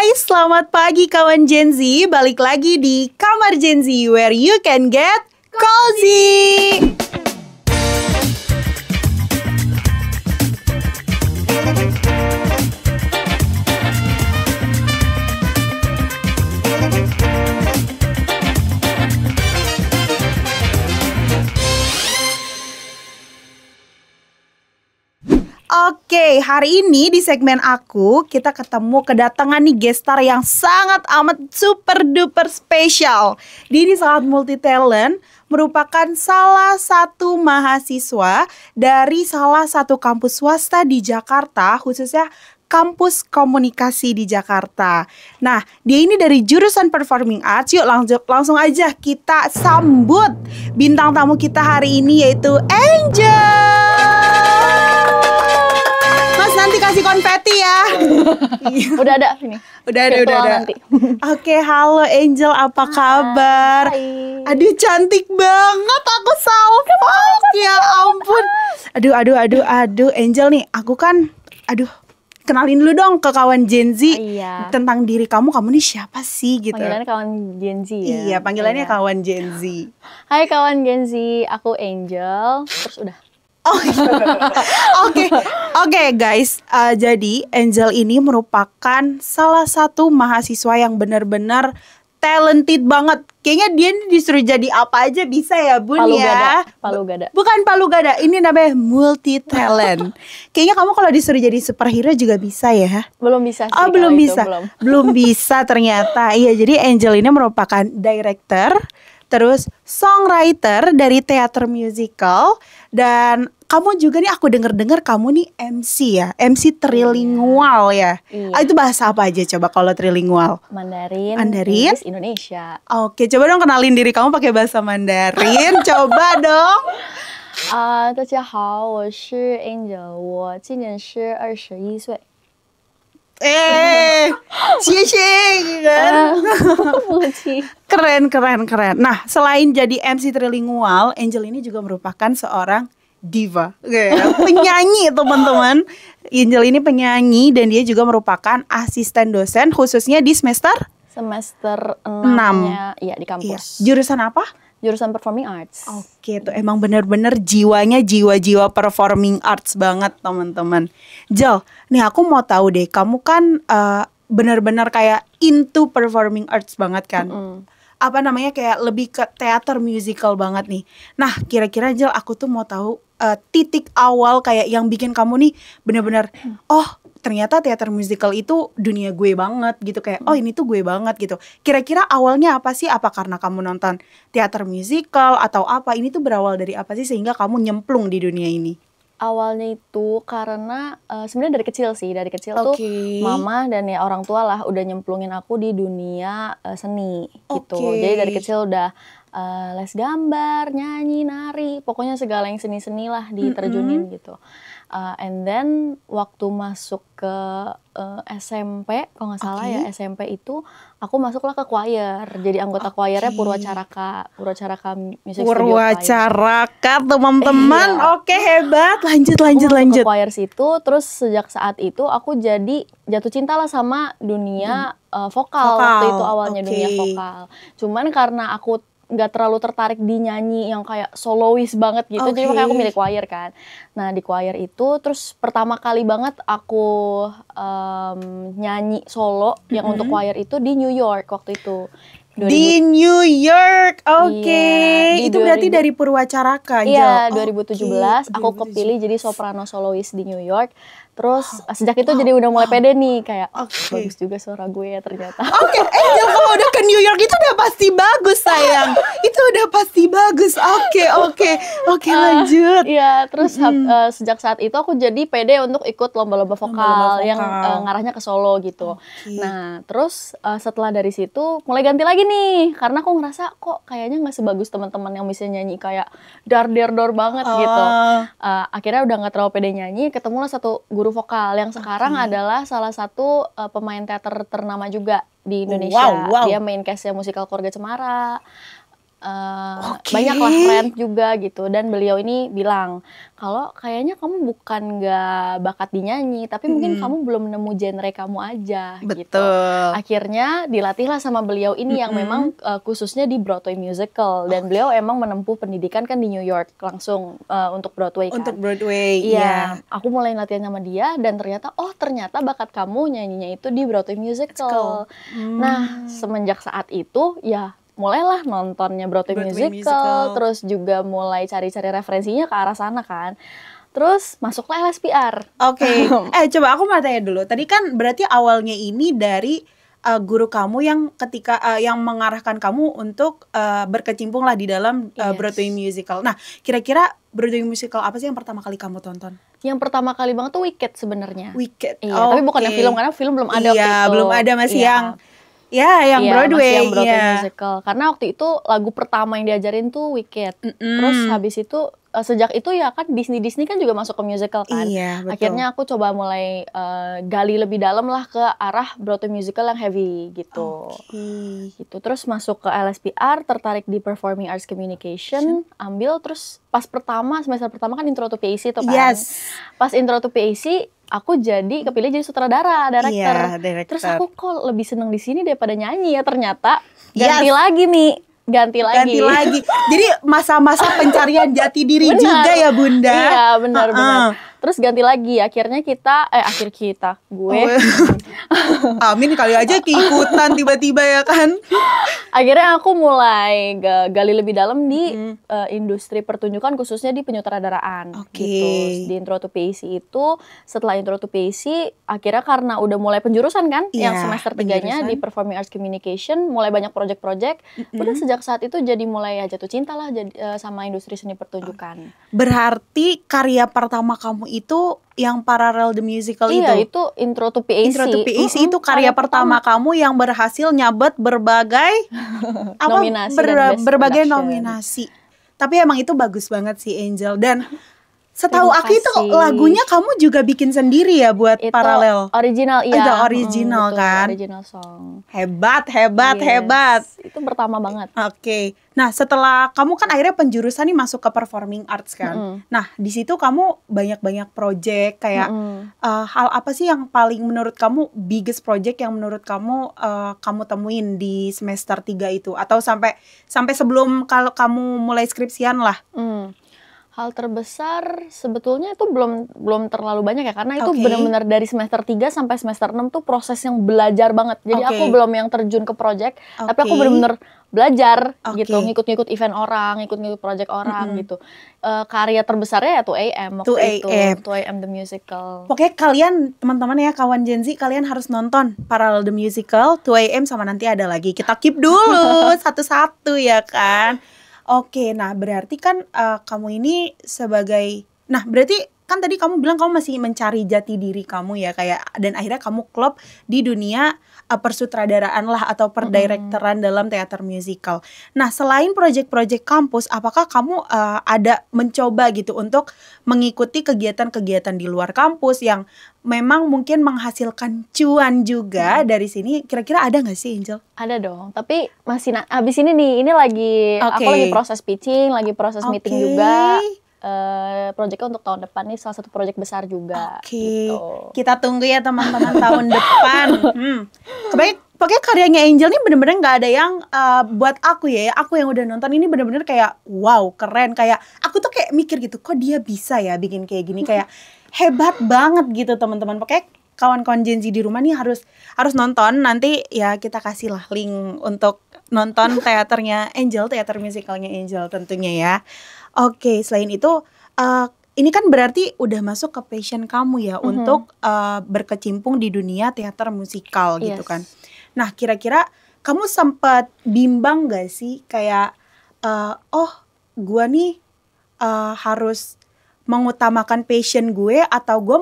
Selamat pagi kawan Gen Z. Balik lagi di Kamar Gen Z where you can get cozy. Oke, hari ini di segmen aku kita ketemu kedatangan nih guest star yang sangat amat super duper spesial. Dia ini sangat multi talent, merupakan salah satu mahasiswa dari salah satu kampus swasta di Jakarta, khususnya Kampus Komunikasi di Jakarta. Nah, dia ini dari jurusan Performing Arts. Yuk langsung aja kita sambut bintang tamu kita hari ini, yaitu Angel. Mas, nanti kasih konfeti ya. Udah ada sini. Udah ada. Nanti. Oke, halo Angel, apa kabar? Hai. Aduh, cantik banget, aku salfok. Ya ampun. Aduh, Angel nih, aku kan, kenalin dulu dong ke kawan Gen Z. Iya. Tentang diri kamu nih siapa sih gitu. Panggilannya kawan Gen Z ya. Iya, panggilannya kawan Gen Z. Hai kawan Gen Z, aku Angel. Terus udah. Oke, guys. Jadi Angel ini merupakan salah satu mahasiswa yang benar-benar talented banget. Kayaknya dia ini disuruh jadi apa aja bisa ya, Bun. Palu gada. Bukan palu gada, ini namanya multi talent. Kayaknya kamu kalau disuruh jadi superhero juga bisa ya? Belum bisa sih. Oh, belum bisa. Belum. Belum bisa ternyata. Iya, jadi Angel ini merupakan director, terus songwriter dari teater musical, dan kamu juga nih, aku denger kamu nih MC ya, MC trilingual ya. Iya. Itu bahasa apa aja coba kalau trilingual? Mandarin, Inggris, Indonesia. Oke, coba dong kenalin diri kamu pakai bahasa Mandarin. Coba dong. 大家好，我是 Angel， 我今年是21岁。 cie kan? Keren. Nah, selain jadi MC trilingual, Angel ini juga merupakan seorang diva, penyanyi teman-teman. Angel ini penyanyi dan dia juga merupakan asisten dosen khususnya di semester 6-nya ya di kampus. Iya. Jurusan apa? Jurusan Performing Arts. Oke, tuh emang bener-bener jiwanya jiwa-jiwa performing arts banget teman-teman. Jel, nih aku mau tahu deh, kamu kan bener-bener kayak into performing arts banget kan? Apa namanya, kayak lebih ke teater musical banget nih. Nah, kira-kira Jel, aku tuh mau tahu titik awal kayak yang bikin kamu nih bener-bener ternyata teater musical itu dunia gue banget gitu, kayak ini tuh gue banget gitu. Kira-kira awalnya apa sih? Apa karena kamu nonton teater musical atau apa? Ini tuh berawal dari apa sih sehingga kamu nyemplung di dunia ini? Awalnya itu karena sebenarnya dari kecil tuh mama dan ya orang tua lah udah nyemplungin aku di dunia seni gitu. Jadi dari kecil udah les gambar, nyanyi, nari, pokoknya segala yang seni-seni lah diterjunin gitu. And then waktu masuk ke SMP, kalau nggak salah ya SMP itu aku masuklah ke choir, jadi anggota choirnya Purwacaraka Music Studio. Purwacaraka teman-teman, Oke, hebat. Lanjut. Ke choir situ, terus sejak saat itu aku jadi jatuh cinta lah sama dunia vokal. Waktu itu awalnya dunia vokal. Cuman karena aku nggak terlalu tertarik di nyanyi yang kayak solois banget gitu, jadi makanya aku milih choir kan. Nah di choir itu terus pertama kali banget aku nyanyi solo yang untuk choir itu di New York waktu itu. Di New York, Iya, itu berarti dari Purwacaraka. Iya, 2017 aku kepilih jadi soprano solois di New York. Terus sejak itu jadi udah mulai pede nih, kayak bagus juga suara gue ya ternyata. Angel kalau udah ke New York itu udah pasti bagus sayang. Itu udah pasti bagus. Oke, lanjut. Iya, terus sejak saat itu aku jadi pede untuk ikut lomba-lomba vokal yang ngarahnya ke solo gitu. Nah, terus setelah dari situ mulai ganti lagi nih, karena aku ngerasa kok kayaknya nggak sebagus teman-teman yang bisa nyanyi kayak dar banget gitu. Akhirnya udah nggak terlalu pede nyanyi, ketemulah satu guru vokal yang sekarang adalah salah satu pemain teater ternama juga di Indonesia. Wow. Dia main cast-nya musikal Keluarga Cemara. banyak lah rent juga gitu. Dan beliau ini bilang kalau kayaknya kamu bukan nggak bakat di nyanyi, tapi mungkin kamu belum nemu genre kamu aja. Betul. Gitu. Akhirnya dilatihlah sama beliau ini yang memang khususnya di Broadway musical, dan beliau emang menempuh pendidikan kan di New York langsung untuk Broadway kan. Untuk Broadway. Iya. Aku mulai latihan sama dia dan ternyata bakat kamu nyanyinya itu di Broadway musical. Nah, semenjak saat itu ya mulailah nontonnya Broadway musical, terus juga mulai cari-cari referensinya ke arah sana kan. Terus masuklah LSPR. Oke. Coba aku mau tanya dulu. Tadi kan berarti awalnya ini dari guru kamu yang ketika yang mengarahkan kamu untuk berkecimpung lah di dalam Broadway musical. Nah, kira-kira Broadway musical apa sih yang pertama kali kamu tonton? Yang pertama kali banget tuh Wicked sebenarnya. Wicked. Iya, tapi bukan yang film karena film belum ada waktu itu. Belum ada, masih yang Broadway. Masih yang Broadway musical. Karena waktu itu lagu pertama yang diajarin tuh Wicked. Terus habis itu sejak itu ya kan Disney kan juga masuk ke musical kan. Iya, betul. Akhirnya aku coba mulai gali lebih dalam lah ke arah Broadway musical yang heavy gitu. Gitu. Terus masuk ke LSPR, tertarik di Performing Arts Communication, ambil terus semester pertama kan intro to PAC tuh kan. Pas intro to PAC aku kepilih jadi sutradara, director. Terus aku kok lebih seneng di sini daripada nyanyi ya ternyata. Ganti lagi. Jadi masa-masa pencarian jati diri juga ya Bunda. Iya, benar. Terus ganti lagi, akhirnya gue. Amin kali aja keikutan tiba-tiba ya kan. Akhirnya aku mulai gali lebih dalam di industri pertunjukan, khususnya di penyutradaraan. Gitu. Di Intro to PAC itu, setelah Intro to PAC, akhirnya karena udah mulai penjurusan kan, yang semester 3-nya di Performing Arts Communication, mulai banyak project-project. Udah sejak saat itu jadi mulai jatuh cinta lah sama industri seni pertunjukan. Berarti karya pertama kamu itu yang Parallel the Musical itu? Iya, itu Intro to PAC. Intro to PAC itu karya pertama kamu yang berhasil nyabet berbagai nominasi berbagai nominasi. Tapi emang itu bagus banget sih Angel. Dan setahu aku itu lagunya kamu juga bikin sendiri ya buat itu Parallel. Original, iya. Ada original kan? Original song. Hebat. Itu pertama banget. Oke. Nah, setelah kamu kan akhirnya penjurusan nih masuk ke Performing Arts kan. Nah, di situ kamu banyak banyak kayak hal apa sih yang paling menurut kamu biggest project yang menurut kamu kamu temuin di semester 3 itu, atau sampai sebelum kalau kamu mulai skripsian lah? Hal terbesar sebetulnya itu belum terlalu banyak ya, karena itu benar-benar dari semester 3 sampai semester 6 tuh proses yang belajar banget. Jadi aku belum yang terjun ke project, tapi aku benar-benar belajar gitu, ngikut-ngikut event orang, ngikut-ngikut project orang gitu. Karya terbesarnya ya 2AM waktu itu, 2AM the Musical. Pokoknya kalian teman-teman ya, kawan Gen Z, kalian harus nonton Parallel the Musical, 2AM, sama nanti ada lagi. Kita keep dulu satu-satu ya kan. Oke, nah berarti kan kamu ini berarti kan tadi kamu bilang kamu masih mencari jati diri kamu ya, kayak, dan akhirnya kamu klop di dunia persutradaraan lah atau perdirektoran dalam teater musical. Nah, selain proyek-proyek kampus, apakah kamu ada mencoba gitu untuk mengikuti kegiatan-kegiatan di luar kampus yang memang mungkin menghasilkan cuan juga dari sini? Kira-kira ada nggak sih, Angel? Ada dong, tapi masih abis ini nih, aku lagi proses pitching, lagi proses meeting juga. Proyeknya untuk tahun depan nih salah satu proyek besar juga. Gitu. Kita tunggu ya teman-teman tahun depan. Pokoknya karyanya Angel nih bener-bener nggak ada yang buat aku yang udah nonton ini bener-bener kayak wow, keren. Kayak aku tuh kayak mikir gitu, kok dia bisa ya bikin kayak gini, kayak hebat banget gitu teman-teman. Pokoknya kawan-kawan Gen Z di rumah nih harus nonton. Nanti ya kita kasih lah link untuk nonton teaternya Angel, teater musicalnya Angel tentunya ya. Oke, selain itu ini kan berarti udah masuk ke passion kamu ya untuk berkecimpung di dunia teater musikal gitu kan. Nah, kira-kira kamu sempat bimbang gak sih kayak gua nih harus mengutamakan passion gue, atau gue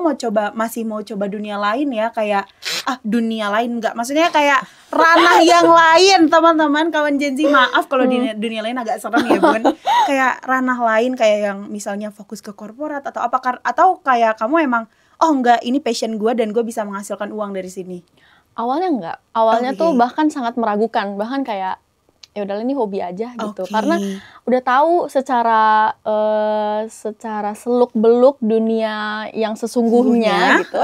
masih mau coba dunia lain ya, kayak dunia lain enggak, maksudnya kayak ranah yang lain teman-teman, kawan Gen Z, maaf kalau dunia lain agak serem ya Bun, kayak ranah lain kayak yang misalnya fokus ke korporat atau apa, atau kayak kamu emang enggak, ini passion gue dan gue bisa menghasilkan uang dari sini? Awalnya enggak, awalnya tuh bahkan sangat meragukan, bahkan kayak ya udahlah ini hobi aja gitu. Karena udah tahu secara seluk beluk dunia yang sesungguhnya gitu.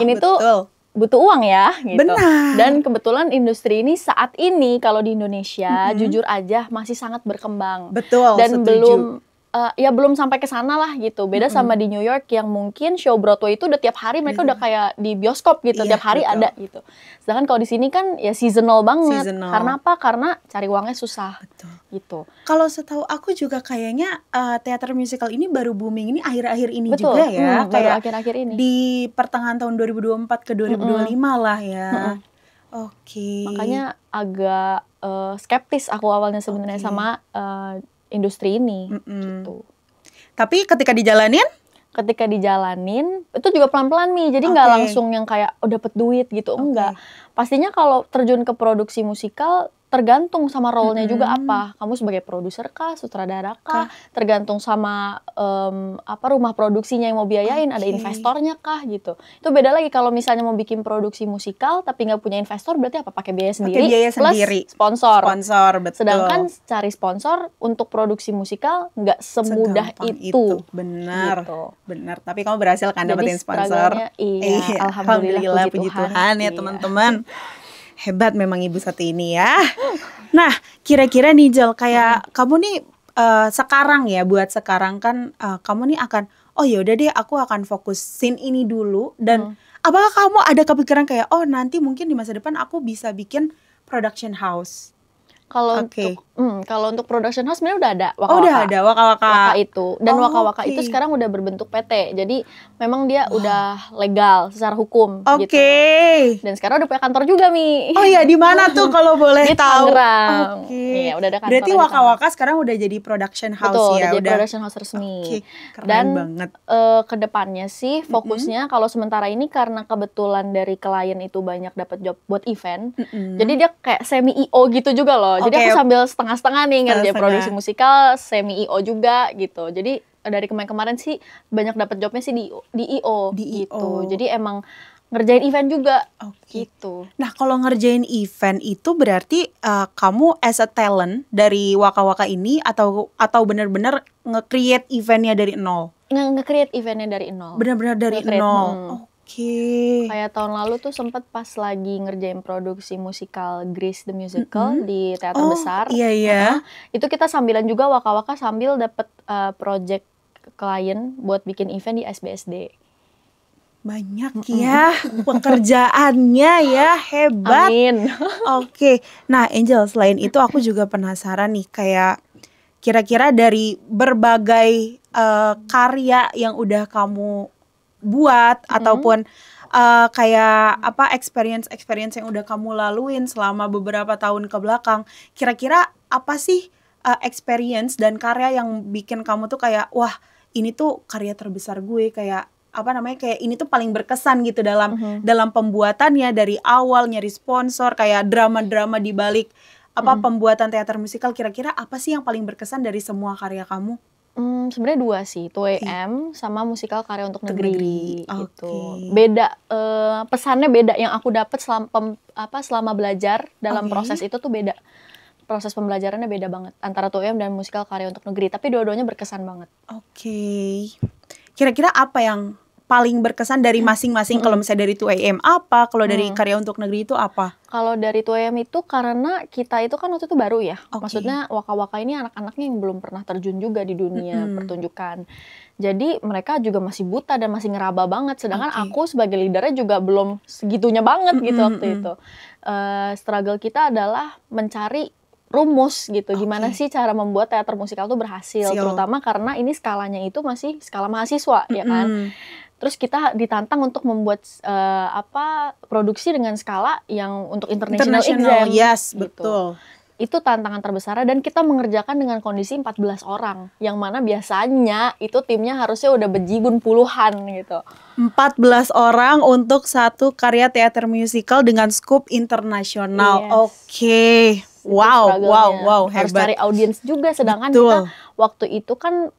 Ini betul. tuh butuh uang ya gitu. Benar. Dan kebetulan industri ini saat ini kalau di Indonesia jujur aja masih sangat berkembang. Betul. Dan setuju. belum sampai ke sana lah gitu. Beda sama di New York yang mungkin show Broadway itu udah tiap hari mereka udah kayak di bioskop gitu, tiap hari ada gitu. Sedangkan kalau di sini kan ya seasonal banget. Karena apa? Karena cari uangnya susah. Betul. Gitu. Kalau setahu aku juga kayaknya teater musical ini baru booming ini akhir-akhir ini juga ya. Kayak akhir-akhir ini. Di pertengahan tahun 2024 ke 2025 lah ya. Makanya agak skeptis aku awalnya sebenarnya sama industri ini gitu. Tapi ketika dijalanin itu juga pelan-pelan nih. Jadi nggak langsung yang kayak dapet duit gitu, enggak. Pastinya kalau terjun ke produksi musikal tergantung sama role-nya juga apa. Kamu sebagai produser kah, sutradara kah, tergantung sama rumah produksinya yang mau biayain, ada investornya kah gitu. Itu beda lagi kalau misalnya mau bikin produksi musikal tapi nggak punya investor, berarti apa? Pakai biaya sendiri plus sponsor. Betul. Sedangkan cari sponsor untuk produksi musikal nggak semudah itu. Benar. Gitu. Benar. Tapi kamu berhasil kan dapetin sponsor? Iya, alhamdulillah puji Tuhan ya teman-teman. Hebat memang ibu satu ini ya. Nah, kira-kira nih Jel, kayak kamu nih sekarang ya, buat sekarang kan kamu nih akan, ya udah deh aku akan fokus scene ini dulu. Dan apakah kamu ada kepikiran kayak, nanti mungkin di masa depan aku bisa bikin production house? Kalau untuk production house sebenarnya udah ada udah ada Waka-Waka itu. Dan Waka-Waka itu sekarang udah berbentuk PT. Jadi memang dia udah legal secara hukum gitu. Dan sekarang udah punya kantor juga, Mi. Oh iya, di mana tuh kalau boleh di tahu? Tangerang. Iya, udah ada kantor. Berarti Waka-Waka sekarang udah jadi production house. Betul, ya, udah jadi production house resmi. Keren dan banget. Kedepannya sih fokusnya kalau sementara ini karena kebetulan dari klien itu banyak dapat job buat event. Jadi dia kayak semi IO gitu juga loh. Jadi aku sambil setengah-setengah nih ngerjain produksi musikal, semi IO juga gitu. Jadi dari kemarin sih banyak dapat jobnya sih di IO gitu. Jadi emang ngerjain event juga gitu. Nah, kalau ngerjain event itu berarti kamu as a talent dari Waka-Waka ini atau benar-benar nge-create eventnya dari nol? Nge-create eventnya dari nol. Benar-benar dari nol. Kayak tahun lalu tuh sempat pas lagi ngerjain produksi musikal Grease the Musical di teater besar. Iya. Itu kita sambilan juga Waka-Waka sambil dapet project klien buat bikin event di SBSD. Banyak ya pekerjaannya ya, hebat. Amin. Nah Angel, selain itu aku juga penasaran nih, kayak kira-kira dari berbagai karya yang udah kamu buat ataupun kayak experience yang udah kamu laluin selama beberapa tahun ke belakang, kira-kira apa sih experience dan karya yang bikin kamu tuh kayak, wah ini tuh karya terbesar gue, kayak kayak ini tuh paling berkesan gitu dalam pembuatannya, dari awal nyari sponsor, kayak drama-drama di balik pembuatan teater musikal. Kira-kira apa sih yang paling berkesan dari semua karya kamu? Sebenarnya dua sih, 2AM sama musikal karya untuk negeri gitu. Beda, pesannya beda yang aku dapat selama belajar dalam proses itu tuh beda. Proses pembelajarannya beda banget antara 2AM dan musikal karya untuk negeri, tapi dua-duanya berkesan banget. Kira-kira apa yang paling berkesan dari masing-masing? Kalau misalnya dari 2AM apa, kalau dari karya untuk negeri itu apa? Kalau dari 2AM itu karena kita itu kan waktu itu baru ya. Maksudnya Waka-Waka ini anak-anaknya yang belum pernah terjun juga di dunia pertunjukan. Jadi mereka juga masih buta dan masih ngeraba banget. Sedangkan aku sebagai leadernya juga belum segitunya banget gitu waktu itu. Struggle kita adalah mencari rumus gitu. Gimana sih cara membuat teater musikal tuh berhasil. Terutama karena ini skalanya itu masih skala mahasiswa ya kan. Terus kita ditantang untuk membuat produksi dengan skala yang untuk international exam. Yes, gitu. Betul. Itu tantangan terbesar dan kita mengerjakan dengan kondisi 14 orang. Yang mana biasanya itu timnya harusnya udah bejibun puluhan gitu. 14 orang untuk satu karya teater musikal dengan scope internasional. Wow, harus hebat. cari audiens juga, sedangkan Betul. kita waktu itu kan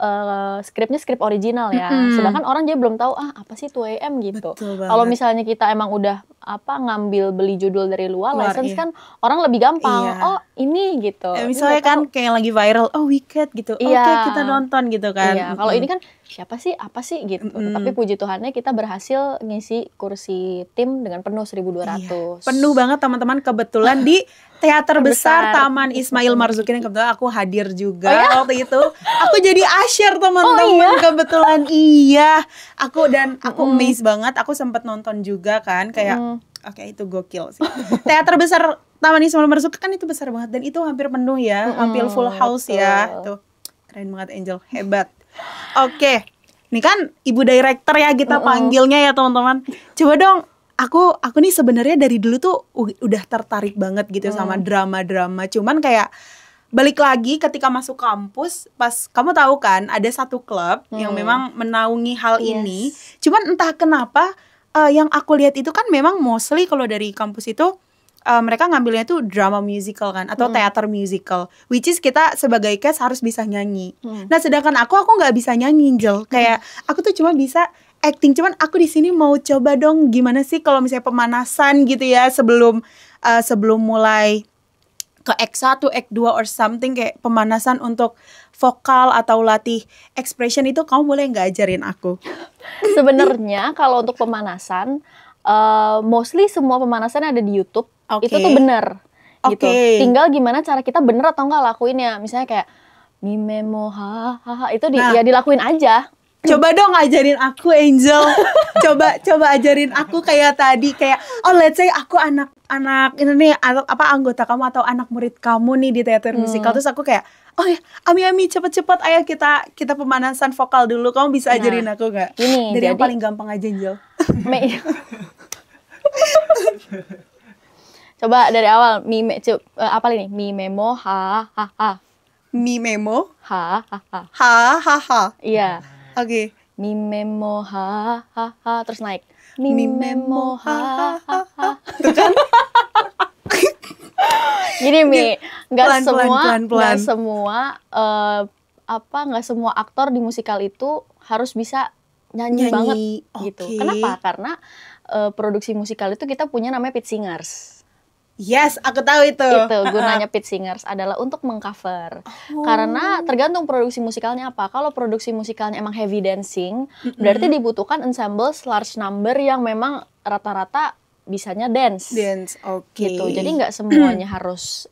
skripnya skrip original ya. Sedangkan orang jadi belum tahu apa sih 2AM gitu. Kalau misalnya kita emang udah ngambil beli judul dari luar license kan orang lebih gampang. Oh, ini gitu. Misalnya kan kayak lagi viral, Wicked gitu. Oke, kita nonton gitu kan. Iya, kalau ini kan siapa sih, apa sih gitu. Tapi puji Tuhannya kita berhasil ngisi kursi tim dengan penuh 1.200. Penuh banget teman-teman, kebetulan di Teater Besar Taman Ismail Marzuki, yang kebetulan aku hadir juga waktu itu. Aku jadi usher teman-teman, kebetulan Aku amazed banget. Aku sempat nonton juga kan, kayak oke, itu gokil sih. Teater Besar Taman Ismail Marzuki kan itu besar banget dan itu hampir penuh ya, hampir full house ya. Tuh, keren banget Angel, hebat. Oke, ini kan ibu director ya kita panggilnya ya teman-teman. Coba dong, aku nih sebenarnya dari dulu tuh udah tertarik banget gitu sama drama-drama. Cuman kayak balik lagi ketika masuk kampus, pas kamu tahu kan ada satu klub yang memang menaungi hal ini. Cuman entah kenapa yang aku lihat itu kan memang mostly kalau dari kampus itu mereka ngambilnya tuh drama musical kan, atau teater musical, which is kita sebagai cast harus bisa nyanyi. Nah sedangkan aku nggak bisa nyanyi, Angel. Kayak aku tuh cuma bisa acting. Cuman aku di sini mau coba dong gimana sih kalau misalnya pemanasan gitu ya, sebelum mulai ke act 1, act 2 or something, kayak pemanasan untuk vokal atau latih expression itu, kamu boleh nggak ajarin aku? Sebenarnya kalau untuk pemanasan mostly semua pemanasan ada di YouTube. Itu tuh bener gitu. Tinggal gimana cara kita bener atau enggak lakuinnya. Misalnya kayak mimemo ha itu ya dilakuin aja. Coba dong ajarin aku, Angel. coba ajarin aku kayak tadi, kayak let's say aku anak ini nih, anggota kamu atau anak murid kamu nih di teater musikal. Terus aku kayak Ami cepet-cepet ayo kita pemanasan vokal dulu. Kamu bisa ajarin aku nggak? Dari yang paling gampang aja, Angel. Coba dari awal, apa ini? Mimemo ha. Mimemo ha. Iya. Oke. Mimemo ha. Terus naik. Mimemo ha. Tuh kan? Gini nggak semua aktor di musikal itu harus bisa nyanyi banget gitu. Kenapa? Karena produksi musikal itu kita punya namanya pitch singers. Yes, aku tahu itu. Gunanya pitch singers adalah untuk mengcover. Karena tergantung produksi musikalnya apa. Kalau produksi musikalnya emang heavy dancing, berarti dibutuhkan ensembles large number yang memang rata-rata bisanya dance, gitu. Jadi nggak semuanya harus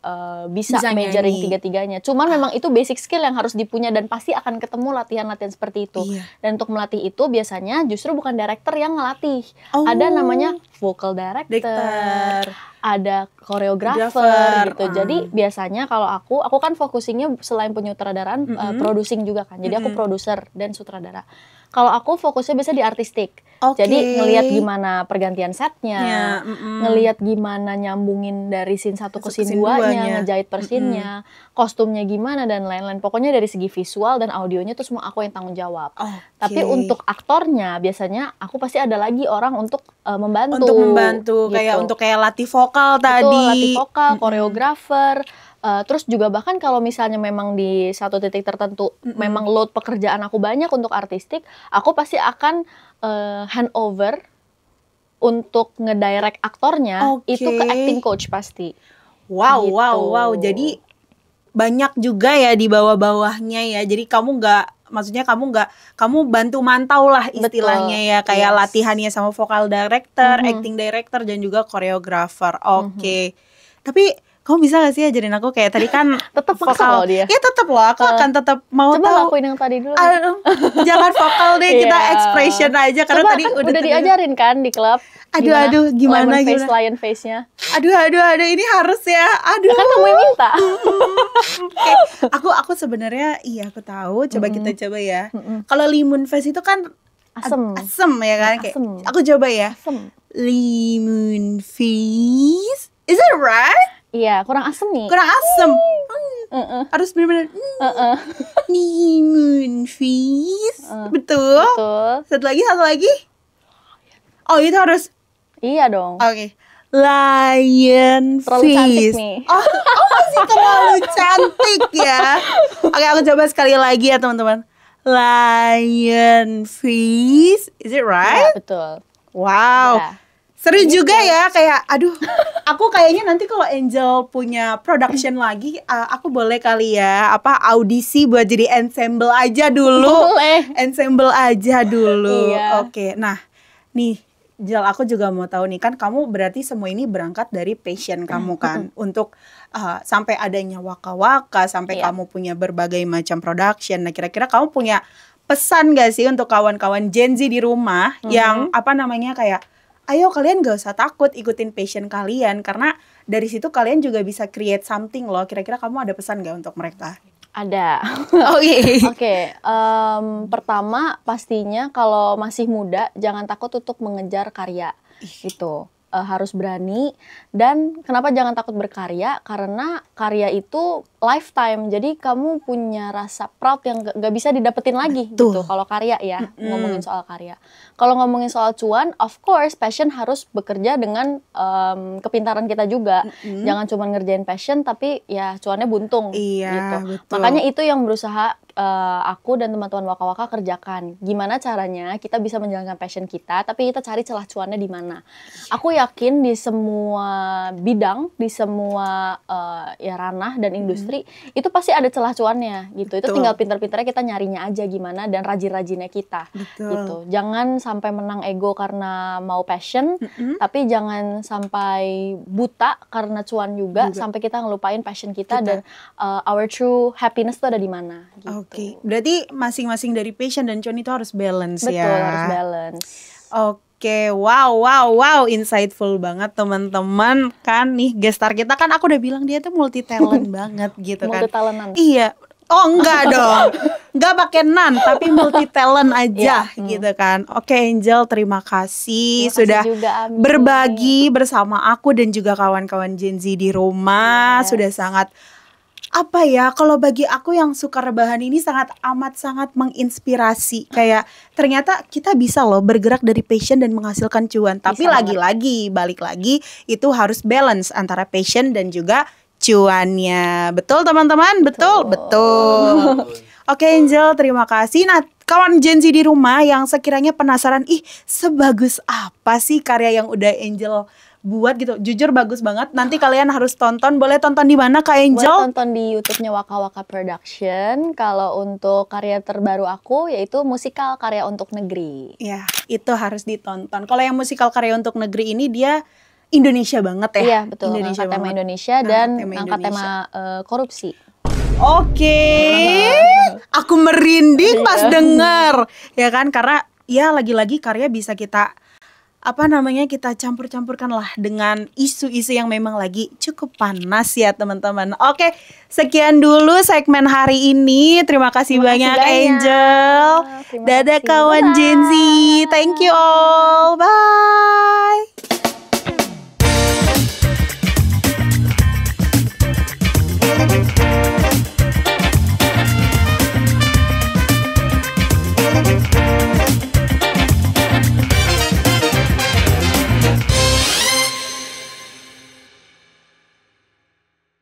bisa majoring tiga-tiganya. Cuman memang itu basic skill yang harus dipunya dan pasti akan ketemu latihan-latihan seperti itu. Dan untuk melatih itu biasanya justru bukan director yang ngelatih. Ada namanya vocal director, ada koreografer gitu. Jadi biasanya kalau aku kan fokusingnya selain penyutradaraan, producing juga kan. Jadi aku produser dan sutradara. Kalau aku fokusnya biasa di artistik. Jadi ngelihat gimana pergantian setnya, ngelihat gimana nyambungin dari scene 1 ke scene 2-nya, ngejahit per scene-nya, kostumnya gimana dan lain-lain. Pokoknya dari segi visual dan audionya tuh semua aku yang tanggung jawab. Tapi untuk aktornya biasanya aku pasti ada lagi orang untuk membantu. Gitu. Kayak latih vokal tadi. Betul, latih vokal, koreografer. Terus juga bahkan kalau misalnya memang di satu titik tertentu memang load pekerjaan aku banyak untuk artistik, aku pasti akan handover untuk ngedirect aktornya itu ke acting coach pasti. Wow. Jadi banyak juga ya di bawah-bawahnya ya. Jadi kamu bantu mantau lah istilahnya. Betul. Ya, kayak latihannya sama vokal director, acting director dan juga koreografer. Tapi kamu bisa gak sih ajarin aku kayak tadi kan tetap vokal dia. Ya tetap loh, aku akan tetap mau coba tahu. Coba lakuin yang tadi dulu. Jangan vokal deh, kita expression aja karena coba, tadi kan udah diajarin kan di klub. Gimana lion face-nya. Aduh, ini harus ya. Kan kamu yang minta. Aku sebenarnya aku tahu, coba kita coba ya. Kalau limun face itu kan asem ya kan? Kayak, aku coba ya. Limun face. Is it right? Iya, kurang asem nih. Kurang asem. Harus benar-benar limun face. Betul. Satu lagi. Oh, itu harus. Iya dong. Oke. Lion Terlalu cantik Feast. nih. Oh masih terlalu cantik ya. Oke, aku coba sekali lagi ya teman-teman. Lion Feast, is it right? Ya, betul. Wow. Ya. Seru juga ya, kayak aduh, aku kayaknya nanti kalau Angel punya production lagi, aku boleh kali ya audisi buat jadi ensemble aja dulu. Boleh. Ensemble aja dulu. Iya. Oke. Nah, nih Jel, aku juga mau tahu nih, kan kamu berarti semua ini berangkat dari passion kamu kan untuk sampai adanya Waka-Waka, sampai kamu punya berbagai macam production. Nah, kira-kira kamu punya pesan gak sih untuk kawan-kawan Gen Z di rumah yang kayak ayo kalian gak usah takut ikutin passion kalian, karena dari situ kalian juga bisa create something loh. Kira-kira kamu ada pesan gak untuk mereka? Ada. Oke, pertama pastinya kalau masih muda jangan takut untuk mengejar karya gitu. Harus berani. Dan kenapa jangan takut berkarya? Karena karya itu lifetime. Jadi kamu punya rasa proud yang gak bisa didapetin lagi gitu. Kalau karya ya, ngomongin soal karya. Kalau ngomongin soal cuan, of course passion harus bekerja dengan kepintaran kita juga. Jangan cuma ngerjain passion tapi ya cuannya buntung gitu. Betul. Makanya itu yang berusaha aku dan teman-teman Waka-Waka kerjakan. Gimana caranya kita bisa menjalankan passion kita, tapi kita cari celah cuannya di mana. Aku yakin di semua bidang, di semua ya ranah dan industri itu pasti ada celah cuannya gitu. Itu tinggal pintar-pintarnya kita nyarinya aja gimana dan rajin-rajinnya kita. Gitu. Jangan sampai menang ego karena mau passion, tapi jangan sampai buta karena cuan juga. Sampai kita ngelupain passion kita. Dan our true happiness itu ada di mana gitu. Oke, berarti masing-masing dari passion dan cuan itu harus balance. Betul, ya. Betul, harus balance. Oke, wow, insightful banget teman-teman. Kan nih gestar kita kan aku udah bilang dia tuh multi talent banget gitu kan. Multi talentan. Iya. Oh enggak dong, enggak pakai nan tapi multi talent aja gitu kan. Oke Angel, terima kasih sudah juga, berbagi bersama aku dan juga kawan-kawan Gen Z di rumah. Sudah sangat kalau bagi aku yang suka rebahan ini sangat menginspirasi. Kayak ternyata kita bisa loh bergerak dari passion dan menghasilkan cuan. Tapi lagi-lagi balik lagi itu harus balance antara passion dan juga cuannya. Betul teman-teman? Betul. Oke Angel, terima kasih. Nah, kawan Gen Z di rumah yang sekiranya penasaran, sebagus apa sih karya yang udah Angel buat gitu. Jujur bagus banget. Nanti kalian harus tonton. Boleh tonton di mana Kak Angel? Boleh tonton di YouTube-nya Waka-Waka Production. Kalau untuk karya terbaru aku yaitu musikal Karya Untuk Negeri. Ya, itu harus ditonton. Kalau yang musikal Karya Untuk Negeri ini dia Indonesia banget ya. Iya, betul. Angkat tema Indonesia dan angkat tema korupsi. Oke. Aku merinding pas denger. Ya kan, karena ya lagi-lagi karya bisa kita kita campur-campurkan lah dengan isu-isu yang memang lagi cukup panas ya teman-teman. Oke, sekian dulu segmen hari ini. Terima kasih banyak Angel. Dadah kawan Gen Z. Thank you all. Bye.